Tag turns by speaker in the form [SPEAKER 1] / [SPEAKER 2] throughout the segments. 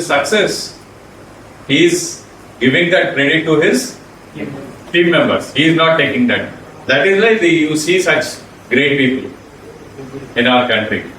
[SPEAKER 1] his success, he is giving that credit to his team members. He is not taking that. That is why you see such great people in our country.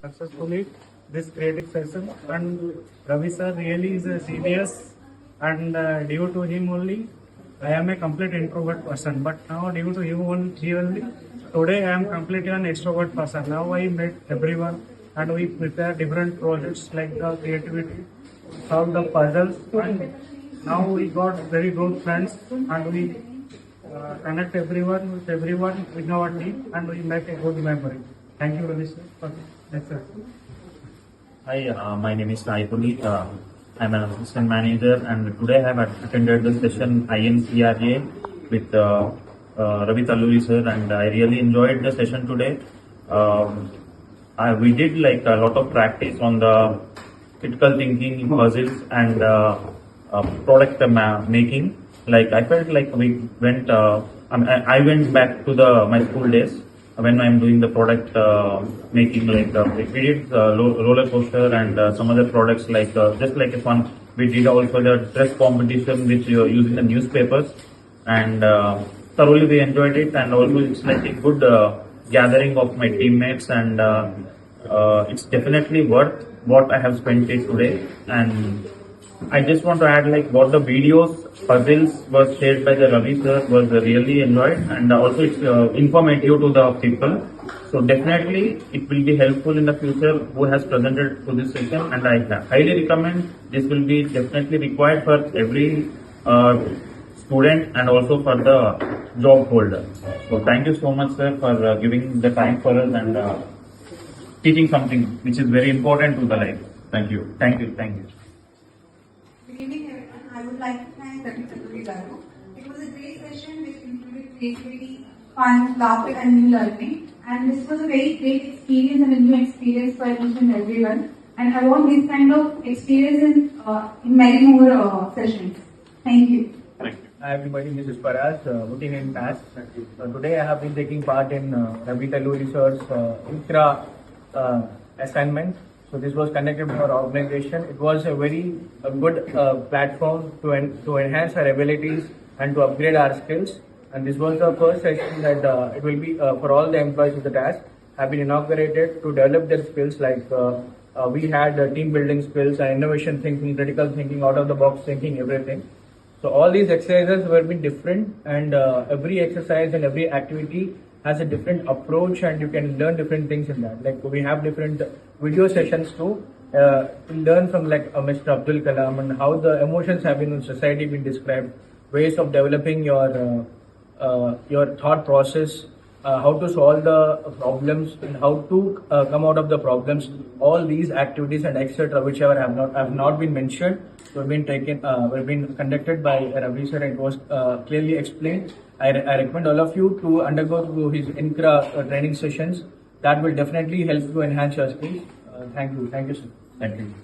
[SPEAKER 2] Successfully this creative session, and Ravi sir really is a genius, and due to him only I am a complete introvert person, but now due to him only today I am completely an extrovert person. Now I met everyone and we prepare different projects like the creativity, solve the puzzles, and now we got very good friends, and we connect everyone with everyone in our team, and we make a good memory. Thank you, Ravi sir, for this session.
[SPEAKER 3] Hi, my name is Sai Puneet. I'm an assistant manager, and today I have attended the session INCRA with Ravi Talluri sir, and I really enjoyed the session today. We did like a lot of practice on the critical thinking, puzzles, and product making. Like I felt like we went. I went back to my school days when I'm doing the product making. Like we did roller coaster and some other products, like just like a fun. We did also the dress competition which you're using the newspapers, and thoroughly we enjoyed it. And also it's like a good gathering of my teammates, and it's definitely worth what I have spent it today. And I just want to add, like, what the videos, puzzles was shared by the Ravi sir was really enjoyed, and also it's informative to the people. So definitely it will be helpful in the future who has presented to this session, and I highly recommend this will be definitely required for every student and also for the job holder. So thank you so much sir for giving the time for us and teaching something which is very important to the life. Thank you. Thank you. Thank you.
[SPEAKER 4] Good evening, everyone. I would like to thank Ravi Talluri Garu. It was a great session which included creativity, fun, laughter, and new learning. And this was a very great experience and a new experience for each and everyone. And I want this kind of experience in many more sessions. Thank you.
[SPEAKER 5] Hi everybody, this is Paras, working in T&AS. Today I have been taking part in Ravi Talluri sir's INCRA assignment. So this was conducted by our organization. It was a very good platform to enhance our abilities and to upgrade our skills. And this was the first session that it will be for all the employees of the T&AS have been inaugurated to develop their skills. Like we had team building skills and innovation thinking, critical thinking, out of the box thinking, everything. So all these exercises were been different, and every exercise and every activity has a different approach, and you can learn different things in that. Like we have different video sessions too, to learn from like Mr. Abdul Kalam and how the emotions have been in society been described, ways of developing your thought process, how to solve the problems and how to come out of the problems. All these activities and etc. whichever have not been mentioned, we've been conducted by Ravi sir, and it was clearly explained. I recommend all of you to undergo through his INCRA training sessions. That will definitely help you enhance your skills. Thank you sir.
[SPEAKER 3] Thank you.